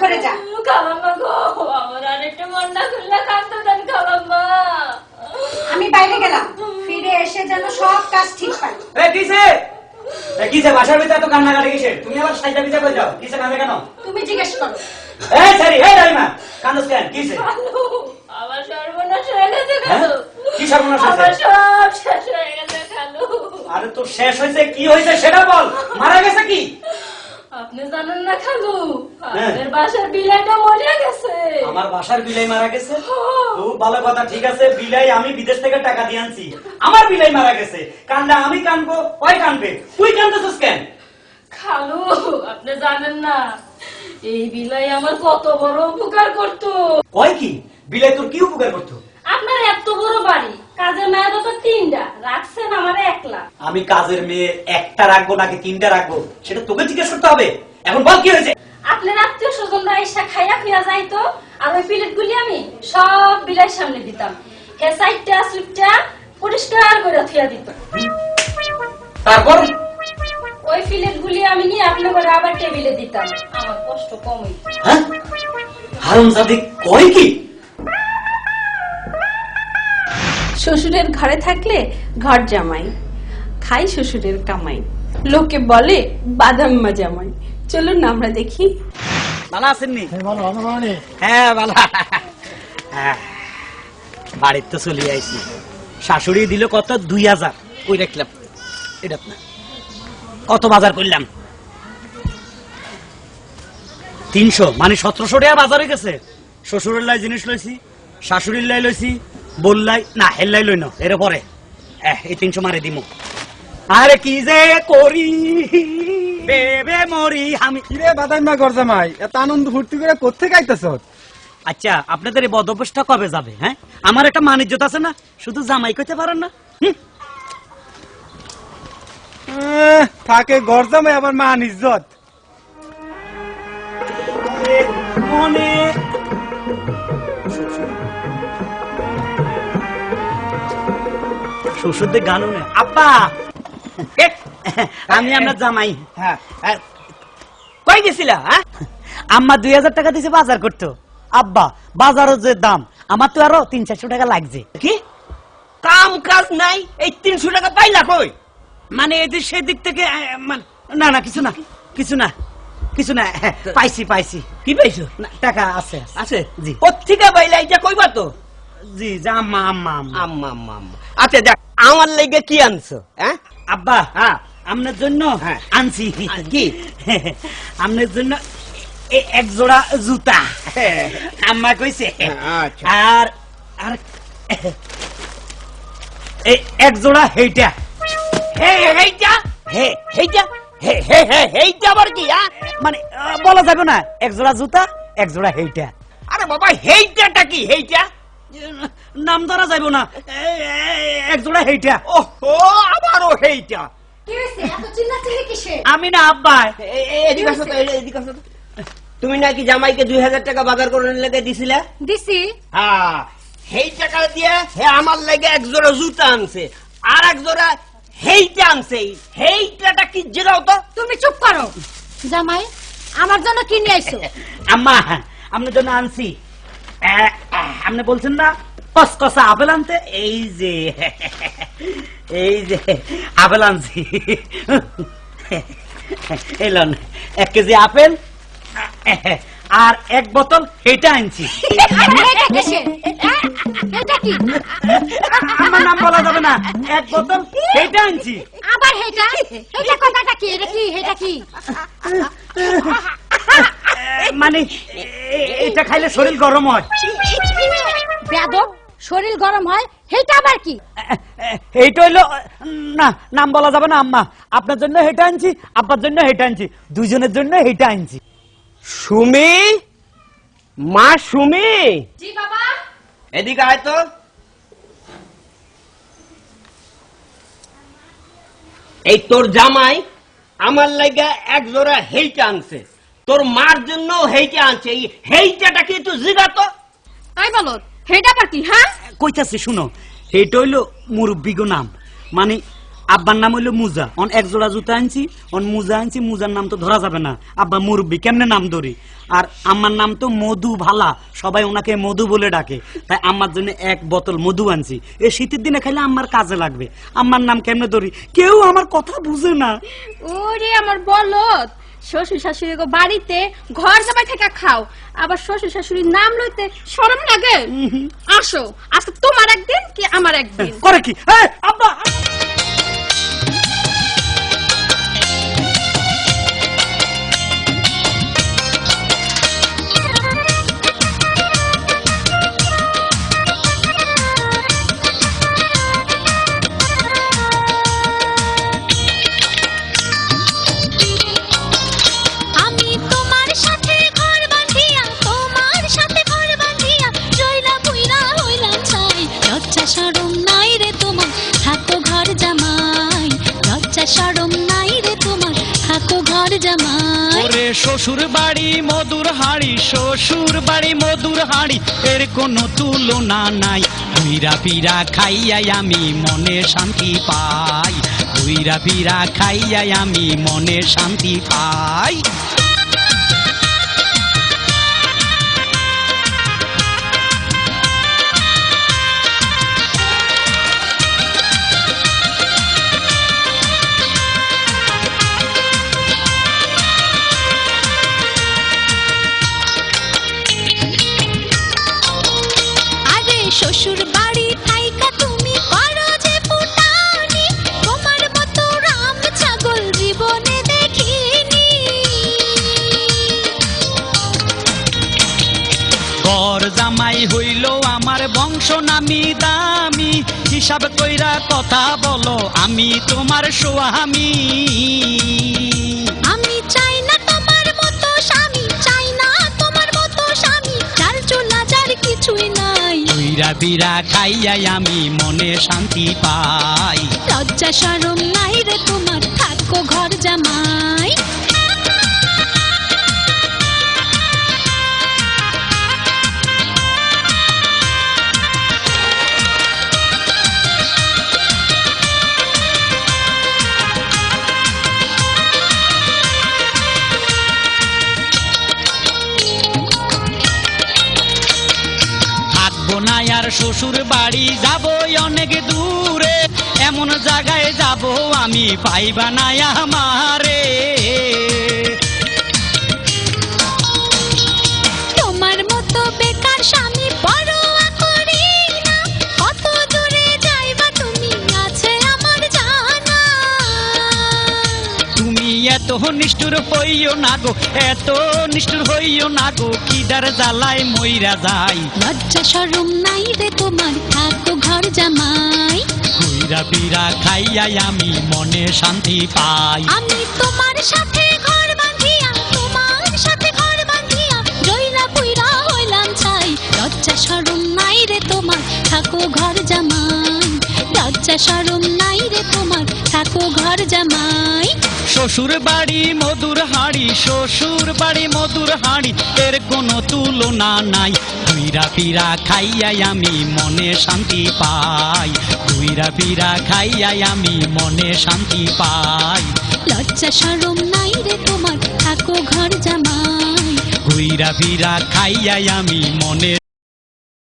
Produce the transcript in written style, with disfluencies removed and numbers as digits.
ঘরে যা। খালাম্মা গো, আমার আরেকটা মন্ডা খুললা কান্দো দেন খালাম্মা। আমি বাইরে গেলাম, ফিরে এসে যেন সব কাজ ঠিক পাই। কিসে বাসার ভিতরে এত কান্নাকাটি কিসের? তুমি আবার সাইডা বিজা করে যাও, কিসে কান্দে কেন? তুমি জিজ্ঞেস করো। এই সরি, এই দাইমা কান্দস কেন? কিসে? আমার সর্বনাশ হয়ে গেছে খালু। কি সর্বনাশ হয়েছে? আমার সব শেষ হয়ে গেছে খালু। আরে তোর শেষ হয়েছে, কি হয়েছে সেটা বল। মারা গেছে কি? আপনি জানেন না খালু, আমাদের বাসার বিলাইটা মরে গেছে। আমার বাসার বিলাই মারা গেছে? খুব ভালো কথা, ঠিক আছে। বিলাই আমি বিদেশ থেকে টাকা দিয়ে আনছি, আমার বিলাই মারা গেছে। কান্দা আমি কানবো, ওই কানবে। তুই কান্দছিস কেন? খালু আপনি জানেন না, এই বিলাই আমার কত বড় উপকার করতো। ওই কি বিলাই তোর কি উপকার করতো? আপনার এত বড় বাড়ি, কাজের মেয়ে তো 3টা রাখছেন, আমার একলা। আমি কাজের মেয়ে একটা রাখবো নাকি 3টা রাখবো সেটা তোকে জিজ্ঞেস করতে হবে। এখন বল কি হয়েছে? আপনার আত্মীয় স্বজনরা এসে খাইয়া খুইয়া যাইতো, আর ওই প্লেট গুলি আমি সব বিলাই সামনে দিতাম। হে সাইডটা সুইটটা পরিষ্কার করে থুয়া দিত। তারপর ওই প্লেট গুলি আমি নিয়ে আপনি করে আবার টেবিলে দিতাম, আমার কষ্ট কম হইত। হ্যাঁ, হারামজাদি কয় কি? শ্বশুরের ঘরে থাকলে ঘর জামাই, খাই শ্বশুরের কামাই, লোকে বলে বাদাম্মা জামাই। চলুন না আমরা দেখি। ভালো আছেননি? হ্যাঁ ভালো। বাড়ির তো চলে আইছি। শাশুড়ি দিল কত? 2000 কই রাখলাম এটা না। কত বাজার করলাম? 300, মানে 1700 টাকা বাজারে গেছে। শ্বশুরের লাই জিনিস লইছি, শাশুড়ির লাই লইছি, বললাই না হেল্লাই লই না, এর পরে এই 300 মারে দিমু। আরে কি যে করি বেবে মরি আমি। কিরে বাদাইমা গরজামাই, এত আনন্দ ফুর্তি করে কোত্থেকে আইতাছ? আচ্ছা আপনাদের এই বদভ্যাসটা কবে যাবে? হ্যাঁ, আমার একটা মান ইজ্জত আছে না, শুধু জামাই কইতে পারেন না। থাকে গরজামাই আবার মান ইজ্জত। মনে শ্বশুরদের গানও নেই। আব্বা আমি আমরা জামাই। হ্যাঁ, কই গেছিলা? আম্মা 2000 টাকা দিছে বাজার করতো। আব্বা বাজারের যে দাম, আমার তো আরো 300-400 টাকা লাগছে। কি কাম কাজ নাই, এই 300 টাকা পাইলা কই? মানে এদিক সেদিক থেকে না না কিছু না কিছু না কিছু না, পাইছি পাইছি। কি পাইছো? না, টাকা আছে আছে জি পত্রিকা পাইলা, এটা কইবা তো। জি যা আম্মা আম্মা আম্মা আম্মা আম্মা আম্মা। আচ্ছা দেখ, আমার লাগি কি আনছো? হ্যাঁ আব্বা, হ্যাঁ আপনার জন্য হ্যাঁ। আনছি। কি? আপনার জন্য এক জোড়া জুতা আম্মা কইছে। আচ্ছা। আর আর এক জোড়া হেইটা। হেইটা হেইটা হেইটা আবার কি? মানে বলা যাবে না, এক জোড়া জুতা এক জোড়া হেইটা। আরে বাবা, হেইটাটা কি? হেইটা নাম ধরা যাইব না, এক জোড়া হেইটা। ওহো, আবারও হেইটা। কি হয়েছে এত চিল্লাচিল্লি কিসের? আমি না আব্বা। এদিকে আসো তো, এদিকে আসো তো। তুমি নাকি জামাইকে 2000 টাকা বাজার করে লেগে দিছিলা? দিছি। হ্যাঁ, সেই টাকা দিয়ে হে আমার লাগে এক জোড়া জুতা আনছে, আর এক জোড়া হেইটা আনছে। হেইটাটা কি জেরাও তো? তুমি চুপ করো। জামাই আমার জন্য কি নিয়ে আইছো? আম্মা আপনার জন্য আনছি। আপনি বলছেন না কসকসা আপেল আনতে, এই যে এই যে আপেল আনছি। এলন 1 কেজি আপেল আর 1 বোতল হেটা আনছি। এটা কিসের? এটা কি? আমার নাম বলা যাবে না, 1 বোতল হেটা আনছি। আবার হেটা? এটা কথাটা কি? এটা কি? এটা কি? মানে এটা খাইলে শরীর গরম হয়। বেয়াদব, শরীর গরম হয়, হেটা আবার কি? এইটা হইলো না, নাম বলা যাবে না আম্মা। আপনার জন্য হেটা আনছি, আব্বার জন্য হেটা আনছি, দুইজনের জন্য হেটা আনছি। সুমি, মা সুমি, জি বাবা। এদিকে আয় তো। এই তোর জামাই আমার লাগা এক জোড়া হেইটা আনছে, তোর মার জন্য হেইটা আনছে। এই হেইটাটা কি তুই জিগাতো? আই বলো, হেটা আবার কি? হ্যাঁ কইতাছি শুনো, এইটা হইলো মুরব্বিগো নাম, মানে আব্বার নাম হইলো মুজা, অন এক জোড়া জুতা আনছি, অন মুজা আনছি, মুজার নাম তো ধরা যাবে না, আব্বা মুরব্বী কেমনে নাম ধরি। আর আমার নাম তো মধু ভালা, সবাই ওনাকে মধু বলে ডাকে, তাই আমার জন্য এক বোতল মধু আনছি, এই শীতের দিনে খাইলে আমার কাজে লাগবে। আমার নাম কেমনে ধরি, কেউ আমার কথা বুঝে না। ওরে আমার বলদ, শ্বশুর শাশুড়ি গো বাড়িতে ঘর জামাই থেকে খাও, আবার শ্বশুর শাশুড়ির নাম লইতে শরম লাগে? আসো আজকে তোমার একদিন কি আমার একদিন। করে কি আব্বা? ওরে শ্বশুর বাড়ি মধুর হাড়ি, শ্বশুর বাড়ি মধুর হাড়ি, এর কোনো তুলনা নাই। ঘুইরা ফিরা খাইয়াই আমি মনে শান্তি পাই, ঘুইরা ফিরা খাইয়াই আমি মনে শান্তি পাই। শ্বশুর বাড়ি থাইকা তুমি করো যে ফুটানি, তোমার মতো রাম ছাগল জীবনে দেখিনি। ঘর জামাই হইল আমার বংশ নামি দামি, হিসাব কইরা কথা বলো আমি তোমার স্বামী। আমি চাই না তোমার মতো স্বামী, চাই না তোমার মতো স্বামী, চাল চুলা যার কিছুই নাই। ঘুইরা ফিরা খাইয়াই আমি মনে শান্তি পাই। লজ্জা শরম নাই রে তোমার, থাকো ঘর জামাই। আর শ্বশুর বাড়ি যাব অনেক দূরে, এমন জায়গায় যাব আমি পাইবা না আমারে। তোমার মতো বেকার স্বামী পরোয়া করি না, কত দূরে যাইবা তুমি আছে আমার জানা। তুমি এত নিষ্ঠুর হইও না গো, এত নিষ্ঠুর হইও না গো, কিদার জ্বালায় মইরা যাই। লজ্জা শরম নাই রে তোমার, থাকো ঘর জামাই। ঘুইরা ফিরা খাইয়াই আমি মনে শান্তি পাই। আমি তোমার সাথে ঘর বাঁধিয়া, তোমার সাথে ঘর বাঁধিয়া, জইলা পুইরা হইলাম ছাই। লজ্জা শরম নাই রে তোমার, থাকো ঘর জামাই। লজ্জা শরম নাই রে তোমার, থাকো ঘর জামাই। শ্বশুর বাড়ি মধুর হাড়ি, শ্বশুর বাড়ি মধুর হাড়ি, এর কোনো তুলনা নাই। ঘুইরা ফিরা খাইয়াই আমি মনে শান্তি পাই, ঘুইরা ফিরা খাইয়াই আমি মনে শান্তি পাই। লজ্জা শরম নাই রে তোমার, থাকো ঘর জামাই। ঘুইরা ফিরা খাইয়াই আমি মনে